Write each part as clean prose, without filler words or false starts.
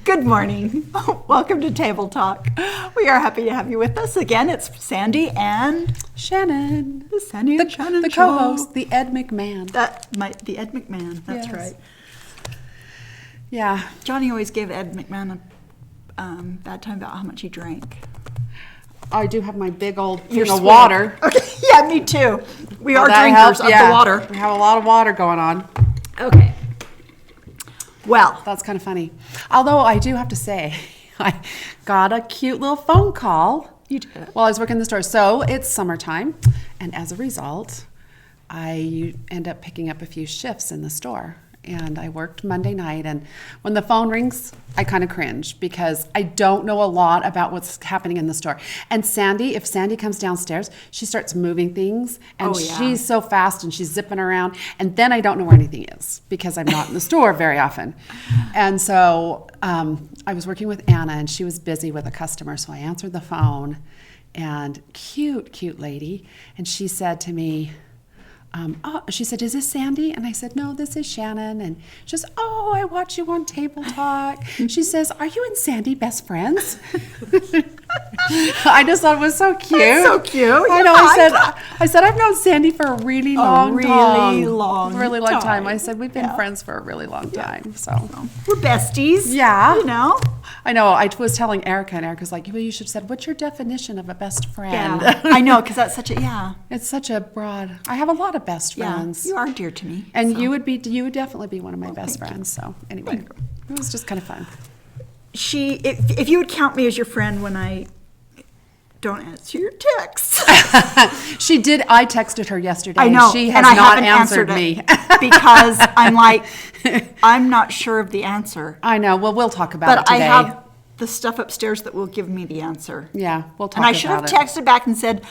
Good morning. Welcome to Table Talk. We are happy to have you with us again. It's Sandy and Shannon. the Sandy and Shannon the show. co-host, the Ed McMahon. The Ed McMahon. That's Yes. right. Yeah. Johnny always gave Ed McMahon a bad time about how much he drank. I do have my big old Your thing of sweet- water. Okay, yeah, me too. We are That drinkers helps, of yeah. the water. We have a lot of water going on. Okay. Well, That's kind of funny. Although I do have to say, I got a cute little phone call. you did it. While I was working in the store. So it's summertime, and as a result, I end up picking up a few shifts in the store. And I worked Monday night, and when the phone rings, I kind of cringe because I don't know a lot about what's happening in the store. And Sandy, if Sandy comes downstairs, she starts moving things, and Oh, yeah. she's so fast, and she's zipping around, and then I don't know where anything is because I'm not in the store very often. And so I was working with Anna, and she was busy with a customer, so I answered the phone, and cute lady, and she said to me, she said, "Is this Sandy?" And I said, "No, this is Shannon." And she says, "Oh, I watch you on Table Talk." She says, "Are you and Sandy best friends?" I just thought it was so cute. That's so cute. I know. Yeah, I said, I've known Sandy for a really long really time. long really long time. I time. said, we've been Yeah. friends for a really long time. So We're besties. Yeah. You know? I know. I was telling Erica, and Erica's like, "Well, you should have said, what's your definition of a best friend?" Yeah. I know, because that's such a, yeah. It's such a broad. I have a lot of best friends. Yeah, you are dear to me. And so. you would definitely be one of my best friends. So anyway, Thank it was just kind of fun. If you would count me as your friend when I don't answer your texts. She did. I texted her yesterday. I know, She has and I not haven't answered answered me. it because I'm like, I'm not sure of the answer. I know. Well, we'll talk about But it today. I have the stuff upstairs that will give me the answer. Yeah, we'll talk And I about should have it. texted back and said,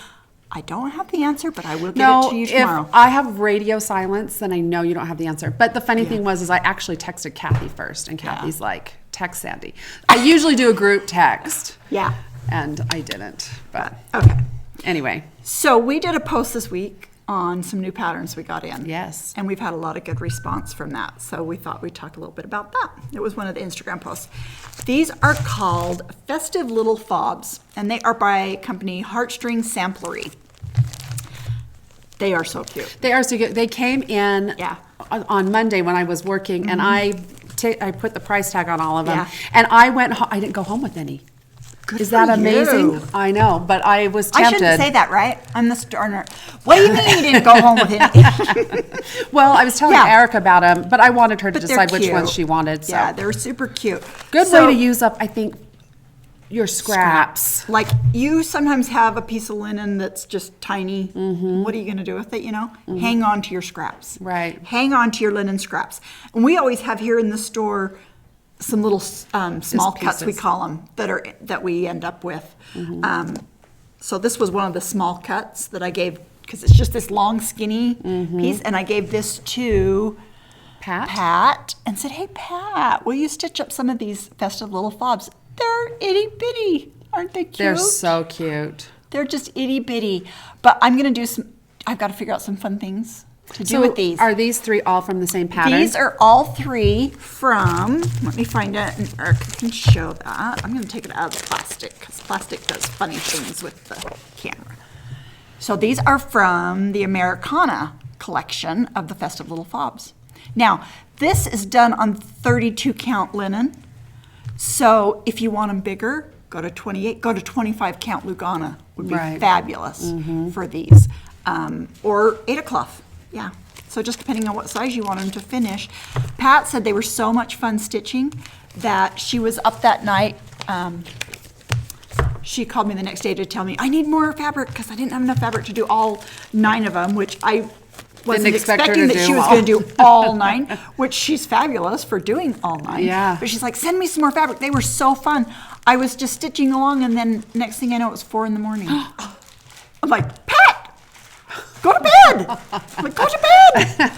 I don't have the answer, but I will get it No, to you if tomorrow. I have radio silence, then I know you don't have the answer. But the funny thing was, I actually texted Kathy first, and Kathy's like, "Text Sandy." I usually do a group text. Yeah. And I didn't. But Okay. anyway, So we did a post this week on some new patterns we got in. yes. And we've had a lot of good response from that. So we thought we'd talk a little bit about that. It was one of the Instagram posts. These are called Festive Little Fobs, and they are by company Heartstring Samplery. They are so cute. They are so good. They came in Yeah. on Monday when I was working, and I put the price tag on all of them. Yeah. And I went. I didn't go home with any. Good Is that for amazing? you. I know, but I was I tempted. shouldn't say that, right? I'm the starter. What do you mean you didn't go home with any? Well, I was telling Yeah. Erica about them, but I wanted her to But they're decide which cute. ones she wanted. So Yeah, they're super cute. good So- way to use up, I think, your scraps. Like you sometimes have a piece of linen that's just tiny. What are you going to do with it? You know, hang on to your scraps. Right. Hang on to your linen scraps. And we always have here in the store some little small cuts, we pieces. call them, that we end up with. So this was one of the small cuts that I gave because it's just this long, skinny piece, and I gave this to Pat and said, "Hey, Pat, will you stitch up some of these festive little fobs? They're itty bitty, aren't they cute? They're so cute. They're just itty bitty." But I'm gonna do I've got to figure out some fun things to do with these. Are these three all from the same pattern? These are all three from, let me find it, and Erica can show that. I'm gonna take it out of the plastic because plastic does funny things with the camera. So these are from the Americana collection of the Festive Little Fobs. Now, this is done on 32 count linen. So if you want them bigger, go to 28, go to 25 count Lugana would be Right. fabulous for these. Or Ada cloth, yeah. So just depending on what size you want them to finish. Pat said they were so much fun stitching that she was up that night. She called me the next day to tell me, I need more fabric because I didn't have enough fabric to do all 9 of them, which I wasn't expect her expecting to that do she was all. going to do all 9, which she's fabulous for doing all 9. Yeah. But she's like, send me some more fabric. They were so fun. I was just stitching along, and then next thing I know, it was 4 in the morning. I'm like, Pat, go to bed. I'm like, go to bed.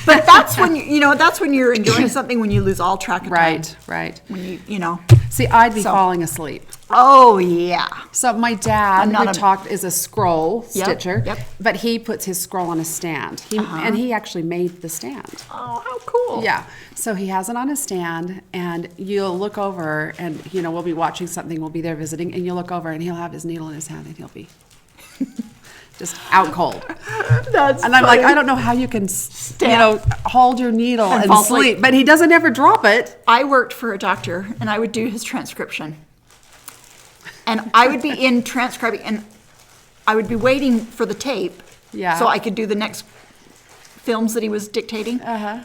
But that's when, that's when you're enjoying something, when you lose all track of time. Right. When you. See, I'd be So- falling asleep. Oh, yeah. So my dad, I'm not we a- talked, is a scroll Yep, stitcher, yep. but he puts his scroll on a stand. And he actually made the stand. Oh, how cool. Yeah. So he has it on a stand, and you'll look over, and we'll be watching something. We'll be there visiting, and you'll look over, and he'll have his needle in his hand, and he'll be just out cold. That's And I'm like, funny. I don't know how you can, hold your needle and fall sleep. asleep. But he doesn't ever drop it. I worked for a doctor, and I would do his transcription. And I would be in transcribing, and I would be waiting for the tape. Yeah. So I could do the next films that he was dictating. Uh-huh.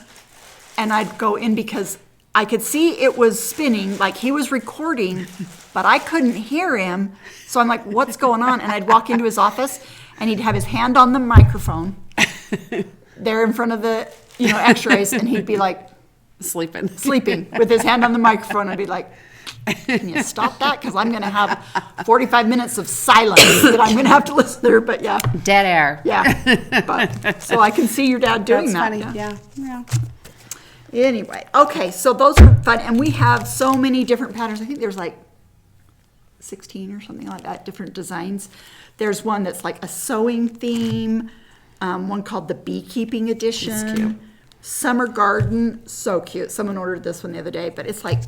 And I'd go in because I could see it was spinning, like he was recording, but I couldn't hear him. So I'm like, what's going on? And I'd walk into his office, and he'd have his hand on the microphone there in front of the, x-rays, and he'd be like Sleeping. sleeping with his hand on the microphone. I'd be like, can you stop that? Because I'm going to have 45 minutes of silence that I'm going to have to listen through. But yeah, Dead air. yeah. But, so I can see your dad doing That's that. funny. Yeah. Anyway, okay, so those are fun, and we have so many different patterns. I think there's like 16 or something like that, different designs. There's one that's like a sewing theme, one called the beekeeping edition. That's cute. Summer garden, so cute. Someone ordered this one the other day, but it's like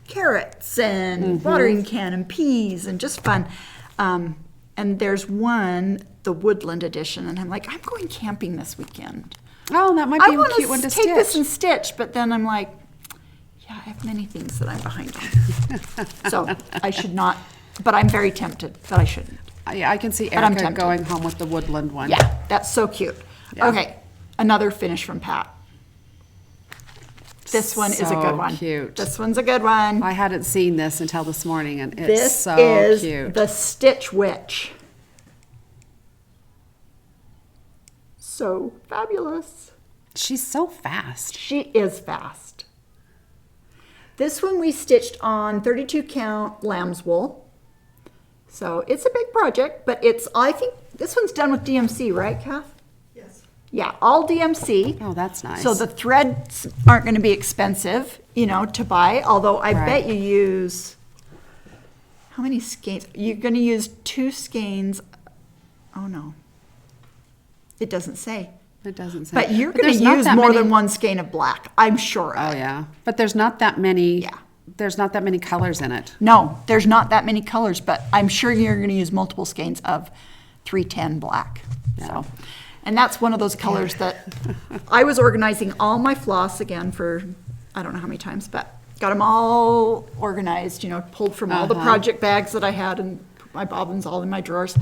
carrots and watering can and peas and just fun. And there's one, the woodland edition, and I'm like, I'm going camping this weekend. Oh, that might I be a want cute one to take this stitch. and stitch, but then I'm like, yeah, I have many things that I'm behind on. So I should not, but I'm very tempted, but I shouldn't. Yeah, I can see I'm Erica tempted. going home with the woodland one. Yeah, that's so cute. Yeah. Okay, another finish from Pat. This one is a So good one. cute. This one's a good one. I hadn't seen this until this morning, and it's This so is cute. the Stitch Witch. So fabulous. She's so fast. She is fast. This one we stitched on 32 count lamb's wool. So it's a big project, but I think this one's done with DMC, right, Kath? Yes. Yeah, all DMC. Oh, that's nice. So the threads aren't going to be expensive, to buy, although I Right. bet you use, how many skeins? You're going to use 2 skeins. Oh, no. It doesn't say. It doesn't say. But you're going there's to not use that more many- than 1 skein of black, I'm sure of Oh, it. yeah. But there's not that many. Yeah. There's not that many colors in it. No, there's not that many colors, but I'm sure you're going to use multiple skeins of 310 black. So, and that's one of those colors that I was organizing all my floss again for, I don't know how many times, but got them all organized, pulled from all the project bags that I had and put my bobbins all in my drawers.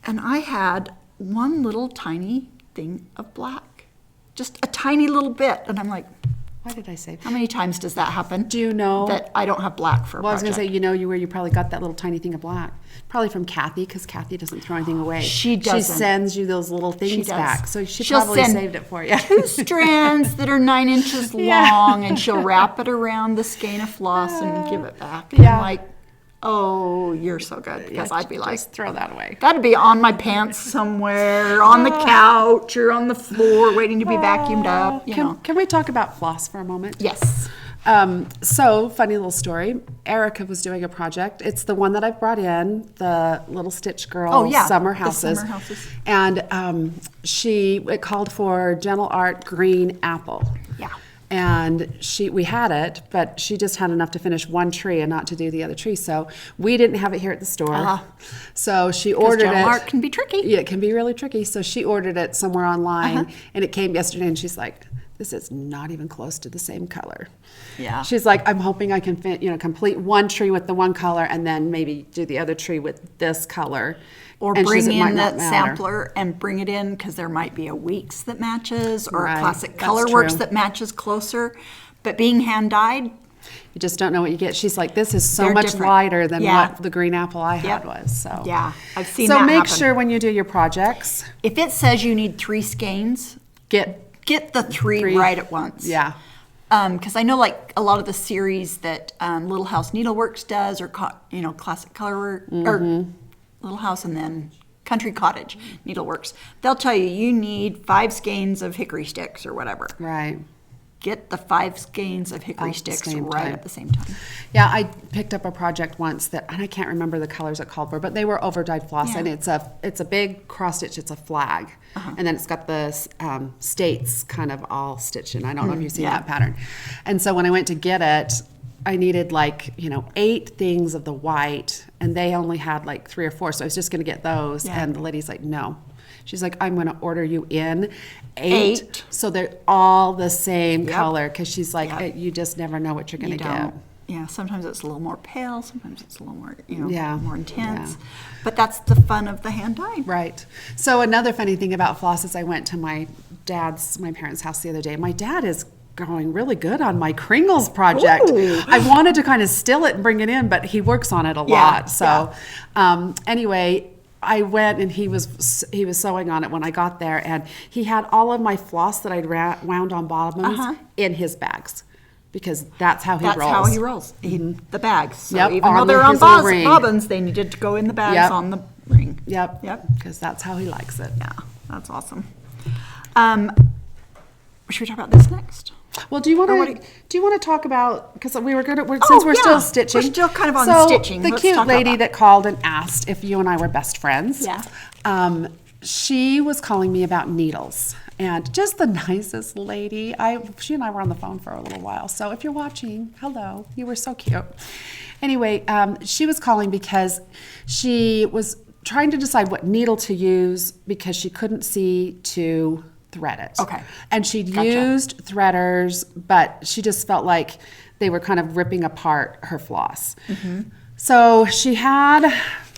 And I had one little tiny thing of black, just a tiny little bit. And I'm like, Why did I say? how many times does that happen? Do you know? That I don't have black for a Well, I was project? going to say, where you probably got that little tiny thing of black. Probably from Kathy, because Kathy doesn't throw anything away. She doesn't. She sends you those little things does. back. So she She'll probably send saved it for you. 2 strands that are 9 inches Yeah. long, and she'll wrap it around the skein of floss and give it back. And Yeah. I'm like, oh, you're so good. Because I'd be like, Just throw that away. that'd be on my pants somewhere, on the couch, or on the floor, waiting to be vacuumed up. Can we talk about floss for a moment? Yes. So, funny little story. Erica was doing a project. It's the one that I've brought in, the Little Stitch Girl Oh, yeah, Summer the Houses. summer houses. And it called for Gentle Art Green Apple. Yeah. And we had it, but she just had enough to finish one tree and not to do the other tree. So we didn't have it here at the store. So she ordered General it. art can be tricky. Yeah, it can be really tricky. So she ordered it somewhere online, and it came yesterday, and she's like, this is not even close to the same color. Yeah. She's like, I'm hoping I can complete one tree with the one color and then maybe do the other tree with this color. Or And she bring says it might in not that matter. sampler and bring it in, because there might be a Weeks that matches, or Right, a Classic that's Color Works true. that matches closer. But being hand dyed, You just don't know what you get. She's like, this is so They're much different. lighter than Yeah. what the green apple I had Yep. was. So yeah, I've seen So that make happen. sure when you do your projects, If it says you need 3 skeins, get get the 3 Three. right at once. yeah. Because I know, like, a lot of the series that Little House Needleworks does, or Classic Color Work, or Little House, and then Country Cottage Needleworks. They'll tell you, you need 5 skeins of hickory sticks or whatever. Right. Get the 5 skeins of hickory At the sticks same right time. at the same time. Yeah, I picked up a project once that, and I can't remember the colors it called for, but they were overdyed floss, Yeah. and it's a big cross stitch. It's a flag, and then it's got the states kind of all stitched in. I don't know if you've seen yeah. that pattern. And so when I went to get it, I needed 8 things of the white, and they only had 3 or 4, so I was just going to get those. Yeah. And the lady's like, no. She's like, I'm going to order you in 8, 8. so they're all the same Yep. color, because she's like, Yep. you just never know what you're going You to get. don't. Yeah, sometimes it's a little more pale, sometimes it's a little more, Yeah. more intense. Yeah. But that's the fun of the hand dyeing. Right. So another funny thing about floss is I went to my parents' house the other day. My dad is going really good on my Kringles project. Ooh. I wanted to kind of still it and bring it in, but he works on it a Yeah, lot. So anyway, I went and he was sewing on it when I got there, and he had all of my floss that I'd wound on bottoms in his bags, because that's how he That's rolls. how he rolls. The bags. So Yep, even though on they're on his little ring. bobbins, they needed to go in the bags Yep. on the ring. Yep. Yep. Because that's how he likes it. Yeah, that's awesome. Should we talk about this next? Well, do you Or what want do to talk about, because we were going to, Oh, since we're yeah. still stitching. We're still kind of on so stitching. The Let's cute talk about lady that. that called and asked if you and I were best friends. Yeah. She was calling me about needles, and just the nicest lady. She and I were on the phone for a little while. So if you're watching, hello, you were so cute. Anyway, she was calling because she was trying to decide what needle to use because she couldn't see to thread it. Okay. And she'd Gotcha. used threaders, but she just felt like they were kind of ripping apart her floss. So she had,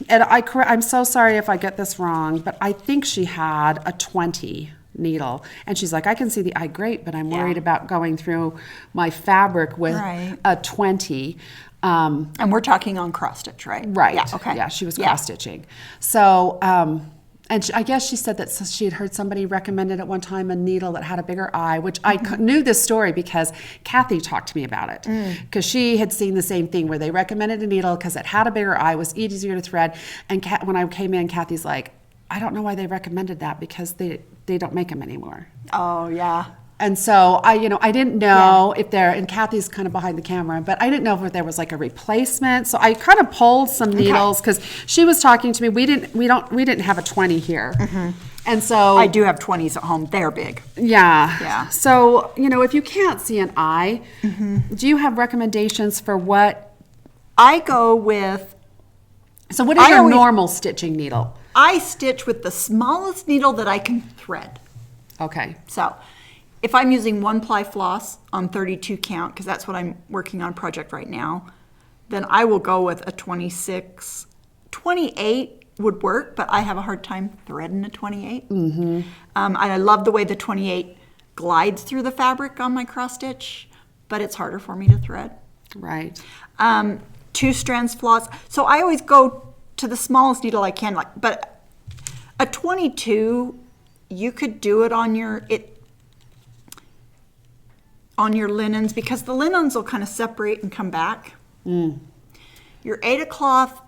and I'm so sorry if I get this wrong, but I think she had a 20 needle. And she's like, I can see the eye great, but I'm worried about going through my fabric with Right. a 20. And we're talking on cross stitch, right? Right. Yeah. Okay. Yeah, she was Yeah. cross stitching. So, and I guess she said that she had heard somebody recommended at one time a needle that had a bigger eye, which I knew this story because Kathy talked to me about it. Because she had seen the same thing where they recommended a needle because it had a bigger eye, was easier to thread. And when I came in, Kathy's like, I don't know why they recommended that because they don't make them anymore. Oh, yeah. And so I didn't know if and Kathy's kind of behind the camera, but I didn't know if there was like a replacement. So I kind of pulled some needles because she was talking to me. We didn't have a 20 here. And so I do have 20s at home. They're big. yeah. Yeah. So, if you can't see an eye, do you have recommendations for what? I go with, So what is I your always- normal stitching needle? I stitch with the smallest needle that I can thread. Okay. So if I'm using 1-ply floss on 32 count, because that's what I'm working on a project right now, then I will go with a 26. 28 would work, but I have a hard time threading a 28. And I love the way the 28 glides through the fabric on my cross stitch, but it's harder for me to thread. Right. 2 strands floss. So I always go to the smallest needle I can, but a 22, you could do it on your linens because the linens will kind of separate and come back. Your Aida cloth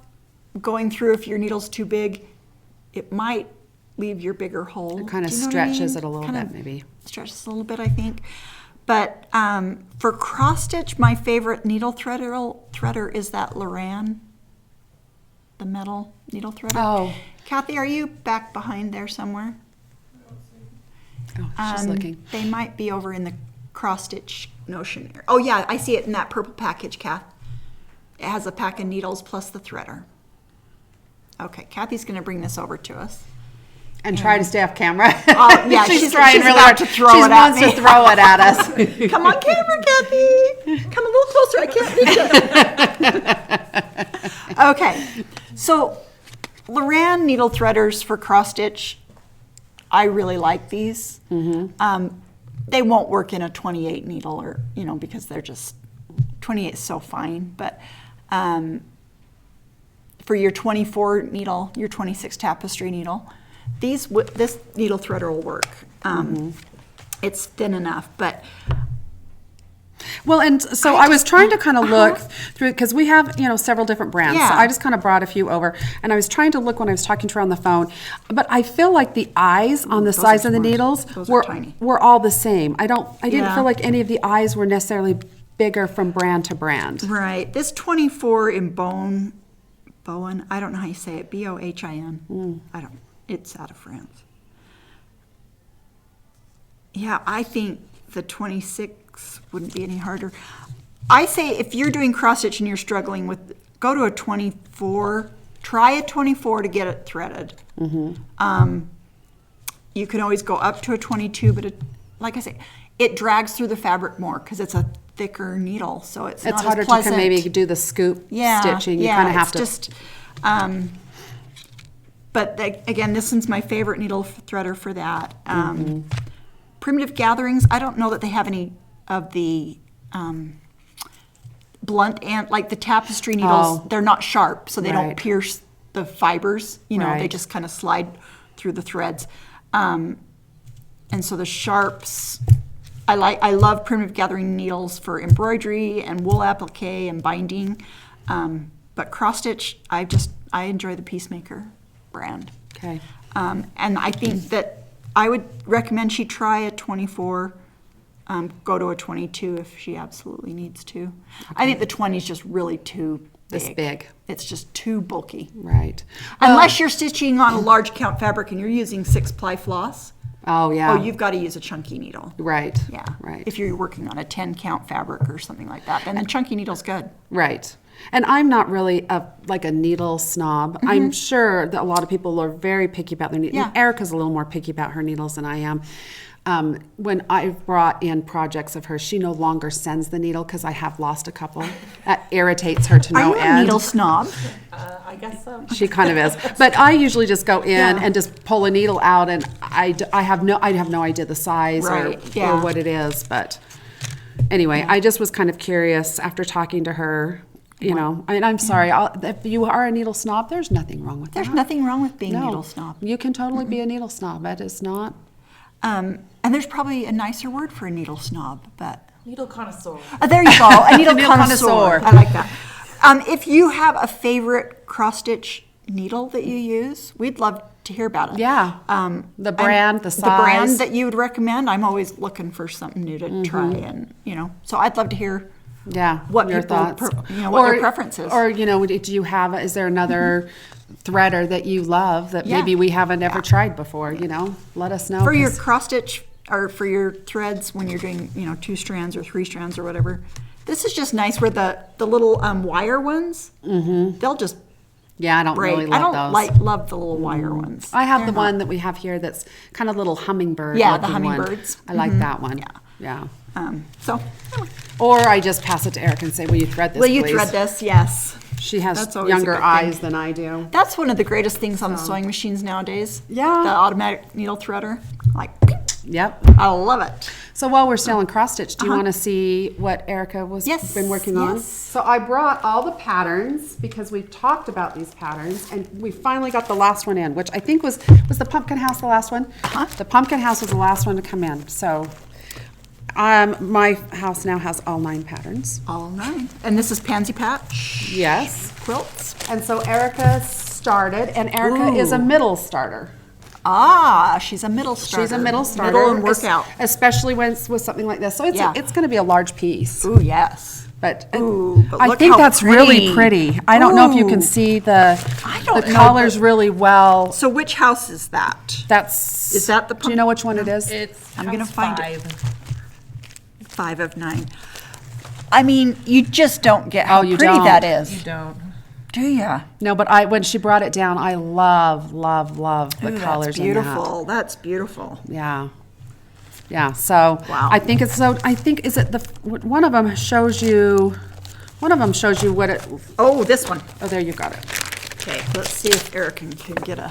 going through, if your needle's too big, it might leave your bigger hole. It kind of Do you know what I stretches mean? it a little Kind bit, of maybe. Stretches a little bit, I think. But for cross stitch, my favorite needle threader is that Loran, the metal needle threader. Oh. Kathy, are you back behind there somewhere? Oh, she's looking. They might be over in the cross stitch notion area. Oh yeah, I see it in that purple package, Kath. It has a pack of needles plus the threader. Okay, Kathy's going to bring this over to us. And try to stay off camera. Oh, yeah, she's trying really about hard to throw she it at wants me. to throw it at us. Come on camera, Kathy. Come a little closer. I can't reach it. Okay, so Loran needle threaders for cross stitch. I really like these. They won't work in a 28 needle or, because they're just, 28 is so fine. But for your 24 needle, your 26 tapestry needle, this needle threader will work. It's thin enough, but Well, and so I was trying to kind of look through, because we have, several different brands. So Yeah. I just kind of brought a few over, and I was trying to look when I was talking to her on the phone. But I feel like the eyes on the those sides are of the small. needles Those are were tiny. all the same. I didn't Yeah. feel like any of the eyes were necessarily bigger from brand to brand. Right. This 24 in Bowen, I don't know how you say it, Bohin. It's out of France. Yeah, I think the 26 wouldn't be any harder. I say if you're doing cross stitch and you're struggling with, go to a 24, try a 24 to get it threaded. You can always go up to a 22, but like I say, it drags through the fabric more because it's a thicker needle, so it's not harder as pleasant. to maybe do the scoop stitching. You kind of have to. Just, but again, this one's my favorite needle threader for that. Primitive Gatherings, I don't know that they have any of the blunt and like the tapestry needles. They're not sharp, so they don't Right. pierce the fibers. They Right. just kind of slide through the threads. And so the sharps, I love Primitive Gathering needles for embroidery and wool applique and binding. But cross stitch, I enjoy the Peacemaker brand. Okay. And I think that I would recommend she try a 24, go to a 22 if she absolutely needs to. I think the 20 is just really too big. This big. It's just too bulky. Right. Unless you're stitching on a large count fabric and you're using 6-ply floss. Oh, yeah. Oh, you've got to use a chunky needle. Right. Yeah. Right. If you're working on a 10-count fabric or something like that, then the chunky needle's good. Right. And I'm not really like a needle snob. I'm sure that a lot of people are very picky about their needles. Yeah. Erica's a little more picky about her needles than I am. When I've brought in projects of hers, she no longer sends the needle because I have lost a couple. That irritates her to Are no you a end. needle snob? I guess so. She kind of is. But I usually just go in Yeah. and just pull a needle out, and I have no idea the size Right, or yeah. what it is. But anyway, I just was kind of curious after talking to her. And I'm sorry. If you are a needle snob, there's nothing wrong with There's that. nothing wrong with being No. needle snob. You can totally be a needle snob. It is not. And there's probably a nicer word for a needle snob, but Needle connoisseur. there you go, a needle Needle connoisseur. connoisseur. I like that. If you have a favorite cross stitch needle that you use, we'd love to hear about it. Yeah. The brand, the the brand size. that you would recommend. I'm always looking for something new to try, and so I'd love to hear. Yeah. What your people thoughts. what their preference is. Or, do you have, is there another threader that you love that Yeah. maybe we haven't ever tried before? Let us know. For your 'cause- cross stitch or for your threads when you're doing 2 strands or 3 strands or whatever, this is just nice where the little wire ones, they'll just Yeah, I don't break. really I love don't those. love the little wire ones. I have They're the not- one that we have here that's kind of little hummingbird. Yeah, the looking one. hummingbirds. I like that one. Yeah. Yeah. So, Or I just pass it to Eric and say, will you thread this, will you please? thread this? Yes. She has That's always a younger good thing. eyes than I do. That's one of the greatest things on the sewing machines nowadays. Yeah. The automatic needle threader. Like, Yep. I love it. So while we're still in cross stitch, do you want to see what Erica Yes, been working on? yes. So I brought all the patterns because we've talked about these patterns, and we finally got the last one in, which I think was the pumpkin house the last one. The pumpkin house was the last one to come in. So my house now has all 9 patterns. All 9. And this is Pansy Patch Yes. quilts. And so Erica started, and Erica is a Ooh. middle starter. Ah, she's a middle starter. She's a middle starter. Middle and workout. Especially when it's with something like this. So it's Yeah. it's going to be a large piece. Ooh, yes. But, Ooh, but I look think how that's really pretty. pretty. I don't know if you can Ooh. see the I don't know, colors but- really well. So which house is that? That's Is that the Do you know which one it is? It's I'm gonna house find it. 5. 5 of 9. I mean, you just don't get how Oh, you pretty don't. that You is, don't. do ya? No, but when she brought it down, I love the Ooh, colors that's in that. beautiful. That's beautiful. Yeah. Yeah, so Wow. I think is it one of them shows you what it, Oh, this one. oh, there you got it. Okay, let's see if Erica can get a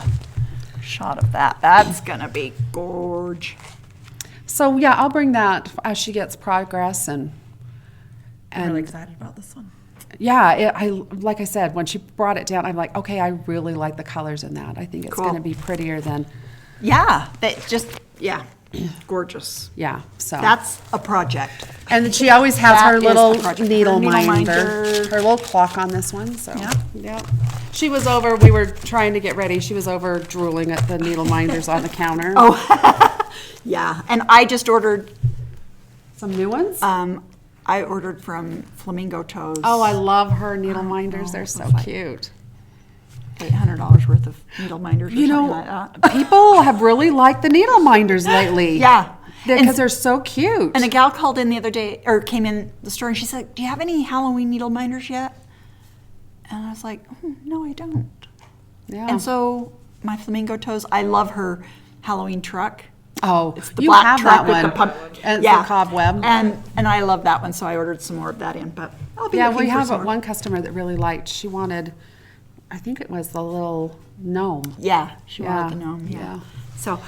shot of that. That's gonna be gorge. So yeah, I'll bring that as she gets progress and I'm really excited about this one. yeah, like I said, when she brought it down, I'm like, okay, I really like the colors in that. I think it's Cool. going to be prettier than Yeah, that just, yeah. Gorgeous. Yeah, so. That's a project. And then she always has That her is little a project. needle Her needle minder, minder. her little clock on this one, so. Yeah. Yeah. She was over, we were trying to get ready, she was over drooling at the needle minders on the counter. Yeah, and I just ordered, Some new ones? I ordered from Flamingo Toes. Oh, I love her needle minders, they're so cute. $800 worth of needle minders or You something know, like that. people have really liked the needle minders lately. Yeah. Because they're so cute. And a gal called in the other day, or came in the store, and she said, "Do you have any Halloween needle minders yet?" And I was like, "No, I don't." Yeah. And so my Flamingo Toes, I love her Halloween truck. Oh, It's the you black have truck that with one. the pump. And it's the cobweb. And I love that one, so I ordered some more of that in. But I'll be Yeah, looking we for have some more. one customer that really liked, she wanted, I think it was the little gnome. Yeah, she Yeah, wanted the gnome. Yeah. yeah. So,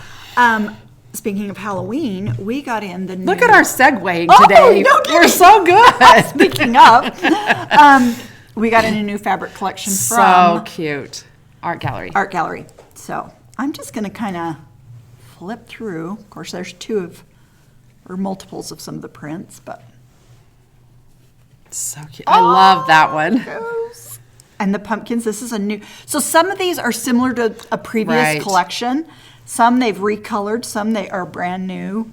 speaking of Halloween, we got in the new. Look at our segueing Oh, today. no We're kidding. so good. Speaking of, we got in a new fabric collection So from cute. Art gallery. Art Gallery. So I'm just going to kind of flip through. Of course, there's or multiples of some of the prints, but. So cute. I love that one. Goes. And the pumpkins, this is a new, so some of these are similar to a previous Right. collection. Some they've recolored, some they are brand new.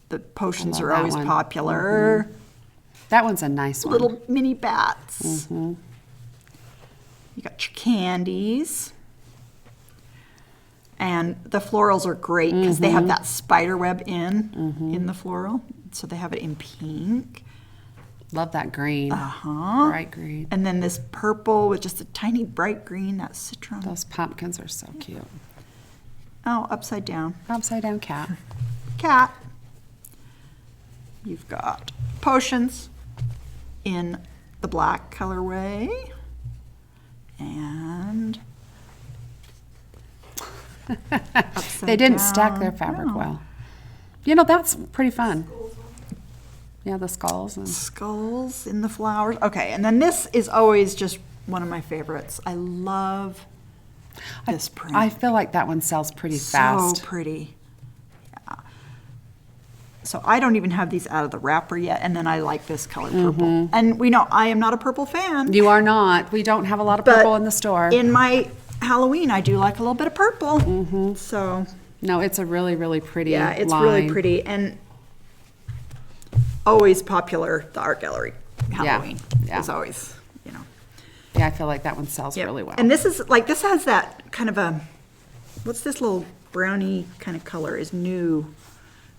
The potions I love are that always one. popular. That one's a nice one. Little mini bats. Mm-hmm. You got your candies. And the florals are great because they Mm-hmm. have that spider web in the floral. So they have it in pink. Love that green. Uh-huh. Bright green. And then this purple with just a tiny bright green, that citron. Those pumpkins are so cute. Oh, upside down. Upside down cat. Cat. You've got potions in the black colorway. And They didn't stack their down. fabric No. well. You know, that's pretty fun. Yeah, the skulls. And Skulls in the flowers. Okay, and then this is always just one of my favorites. I love this print. I feel like that one sells pretty fast. So pretty. Yeah. So I don't even have these out of the wrapper yet, and then I like this color purple. And we know I am not a purple fan. You are not. We don't have a lot of but purple in the store. In my Halloween, I do like a little bit of purple. So No, it's a really, really pretty yeah, it's line. really pretty and always popular. The art gallery Halloween yeah. is always, you know. Yeah, I feel like that one sells Yep. really well. And this is like this has that kind of a what's this little brownie kind of color is new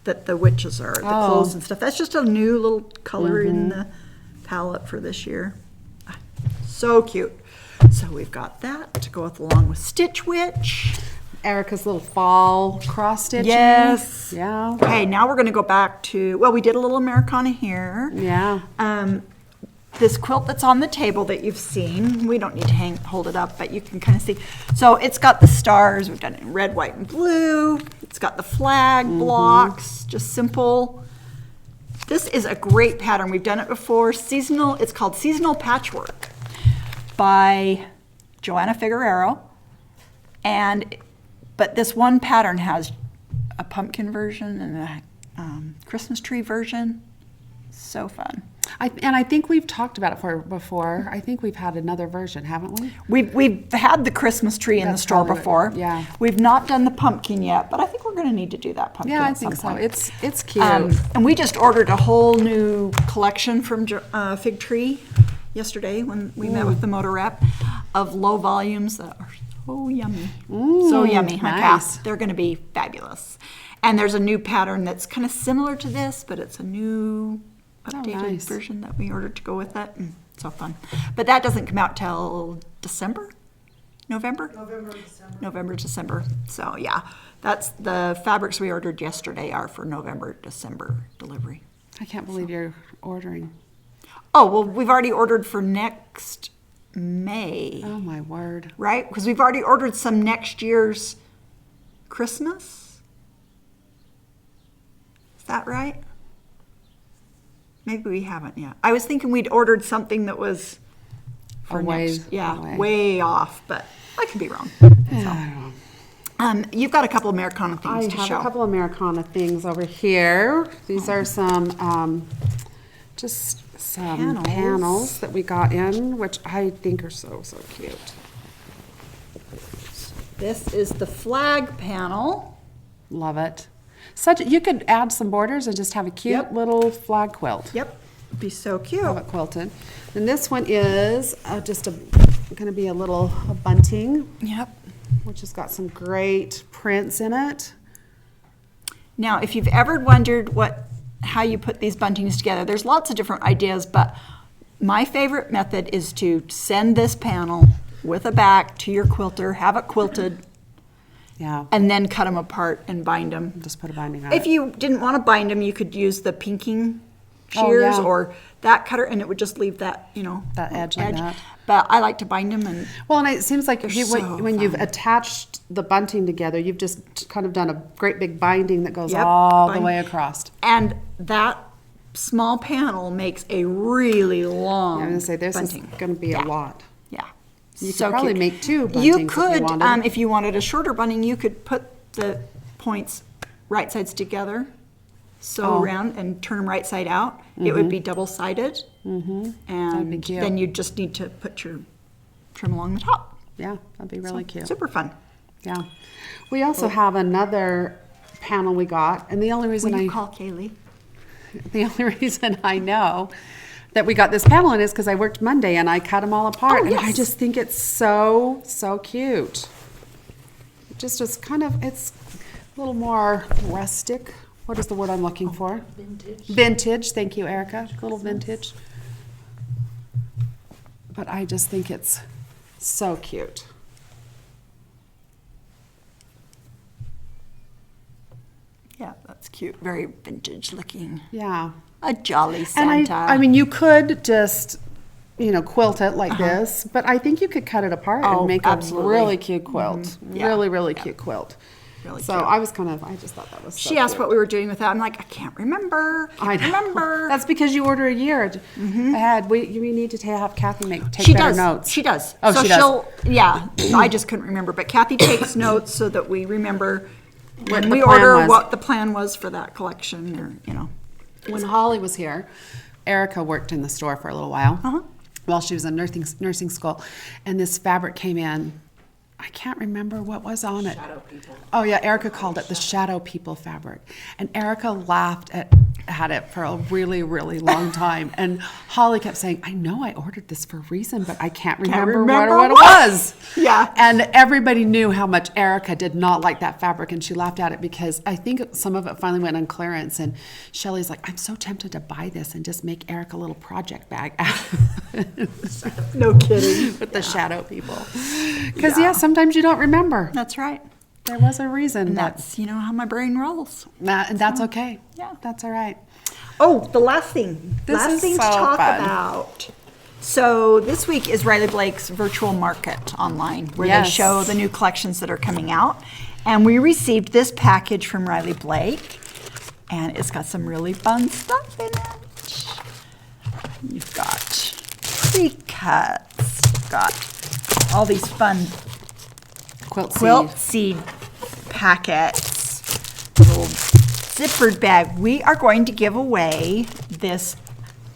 that the witches are, the clothes and stuff. That's just a new little color in the palette for this year. So cute. So we've got that to go with, along with Stitch Witch. Erica's little fall cross stitching. Yes. Yeah. Okay, now we're going to go back to, well, we did a little Americana here. Yeah. This quilt that's on the table that you've seen, we don't need to hold it up, but you can kind of see. So it's got the stars, we've done it in red, white, and blue. It's got the flag blocks, just simple. This is a great pattern. We've done it before. Seasonal, it's called Seasonal Patchwork by Joanna Figueroa. But this one pattern has a pumpkin version and a Christmas tree version. So fun. I think we've talked about it before. I think we've had another version, haven't we? We've had the Christmas tree in the That's store probably before. yeah. We've not done the pumpkin yet, but I think we're going to need to do that pumpkin Yeah, I at some think so. point. It's cute. And we just ordered a whole new collection from Fig Tree yesterday when we met with the motor rep of low volumes that are so yummy. So yummy. Huh, Cass? nice. They're going to be fabulous. And there's a new pattern that's kind of similar to this, but it's a new updated nice. version that we ordered to go with it. So fun. But that doesn't come out till December? November? November, December. So yeah, that's the fabrics we ordered yesterday are for November, December delivery. I can't believe you're ordering. Oh, well, we've already ordered for next May, Oh my word. right? Because we've already ordered some next year's Christmas. Is that right? Maybe we haven't yet. I was thinking we'd ordered something that was for A ways next, yeah, away. way off, but I could be wrong. Yeah, I don't know. You've got a couple Americana I things to have show. a couple Americana things over here. These are some, just some panels that we got in, which I think are so, so cute. This is the flag panel. Love it. You could add some borders and just have a cute Yep. little flag quilt. Yep, be so cute. Have it quilted. And this one is gonna be a little bunting, Yep. which has got some great prints in it. Now, if you've ever wondered how you put these buntings together, there's lots of different ideas, but my favorite method is to send this panel with a back to your quilter, have it quilted, Yeah, and then cut them apart and bind them. just put a binding on If it. you didn't want to bind them, you could use the pinking Oh, shears yeah. or that cutter, and it would just leave that, That edge like that. But I like to bind them, and Well, and it seems like so when you've fun. attached the bunting together, you've just kind of done a great big binding that goes Yep, all the bind- way across. that small panel makes a really long I'm gonna say this bunting. is gonna be Yeah. a lot. Yeah. You So could probably cute. make two buntings You if you could, wanted. if you wanted a shorter bunting, you could put the points right sides together, sew Oh. around and turn them right side out. It would be double-sided. That'd be And cute. then you just need to put your trim along the top. Yeah, that'd be really cute. Super fun. Yeah. We also have another panel we got, and the only reason Will you call Kaylee? the only reason I know that we got this panel in is because I worked Monday and I cut them all apart, Oh, and I yes. just think it's so, so cute. It just is it's a little more rustic. What is the word I'm looking for? Vintage. Vintage, thank you, Erica. A little vintage. But I just think it's so cute. Yeah, that's cute. Very vintage looking. Yeah. A jolly And Santa. I mean, you could just, quilt it like this, but I think you could cut it apart Oh, and make absolutely. a really cute quilt. Yeah. Really, really cute quilt. Really So cute. I just thought that was so She asked cute. what we were doing with that. I'm like, I can't remember. I Can't know. remember. That's because you order a year ahead. We need to have Kathy take She better does. notes. She does. Oh, so she does. she'll, yeah, I just couldn't remember. But Kathy takes notes so that we remember when the we plan order was. what the plan was for that collection, or. When Holly was here, Erica worked in the store for a little while Uh-huh. while she was in nursing school, and this fabric came in. I can't remember what was on it. Shadow people. Oh yeah, Erica called it the Shadow People fabric, and Erica laughed at it for a really, really long time. And Holly kept saying, "I know I ordered this for a reason, but I can't remember, what it was." Yeah. And everybody knew how much Erica did not like that fabric, and she laughed at it because I think some of it finally went on clearance. And Shelly's like, "I'm so tempted to buy this and just make Erica a little project bag No kidding. with the Shadow People." Because sometimes you don't remember. That's right. There was a reason. And That, that's, how my brain rolls. and that's okay. Yeah. That's all right. Oh, the last thing. This last is thing so to talk fun. about. So this week is Riley Blake's virtual market online where Yes. they show the new collections that are coming out. And we received this package from Riley Blake, and it's got some really fun stuff in it. You've got pre-cuts, you've got all these fun quilt seed packets, little zippered bag. We are going to give away this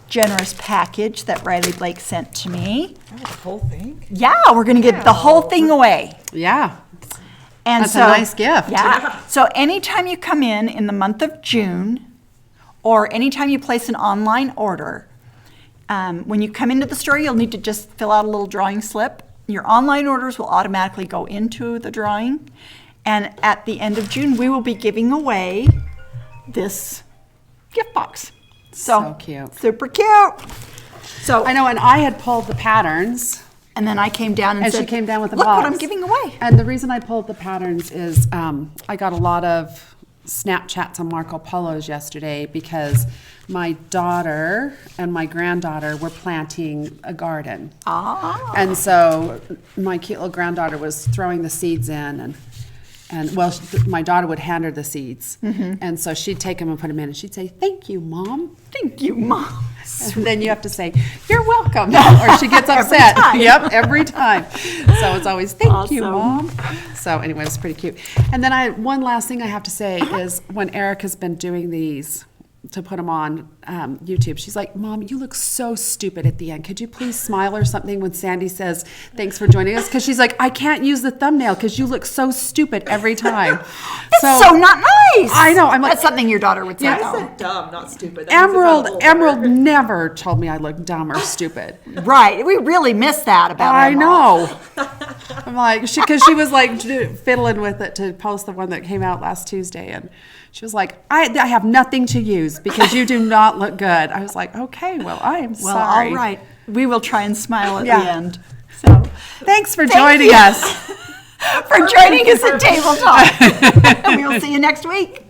generous package that Riley Blake sent to me. Oh, the whole thing? Yeah, we're going to give the whole thing away. Yeah. And That's a nice gift. Yeah. So anytime you come in the month of June, or anytime you place an online order, when you come into the store, you'll need to just fill out a little drawing slip. Your online orders will automatically go into the drawing. And at the end of June, we will be giving away this gift box. So cute. Super cute. So, I know, and I had pulled the patterns, and then I came down and and said, she came down with a look box. what I'm giving away. And the reason I pulled the patterns is I got a lot of Snapchats on Marco Polos yesterday because my daughter and my granddaughter were planting a garden. Ah. And so my cute little granddaughter was throwing the seeds in, and And well, my daughter would hand her the seeds. Mm-hmm. And so she'd take them and put them in and she'd say, "Thank you, Mom." Thank you, Mom. And then you have to say, "You're welcome," or she gets upset. time. Yep, every time. So it's always, "Thank you, Awesome. Mom." So anyway, it's pretty cute. And then one last thing I have to say is when Erica's been doing these to put them on YouTube, she's like, "Mom, you look so stupid at the end. Could you please smile or something when Sandy says, 'Thanks for joining us?'" Because she's like, "I can't use the thumbnail because you look so stupid every time." It's so not nice. I know. I'm like, That's something your daughter would say. Yeah. I though. said dumb, not stupid. That means it's Emerald, not a little Emerald better. never told me I look dumb or stupid. Right. We really missed that about I Emerald. know. I'm like, because she was like fiddling with it to post the one that came out last Tuesday, and she was like, I have nothing to use because you do not look good. I was like, okay, well, I am Well, sorry. all right. We will try and smile at Yeah. the end. So, Thanks for Thank joining you. us. for joining us at Table Talk. We'll see you next week.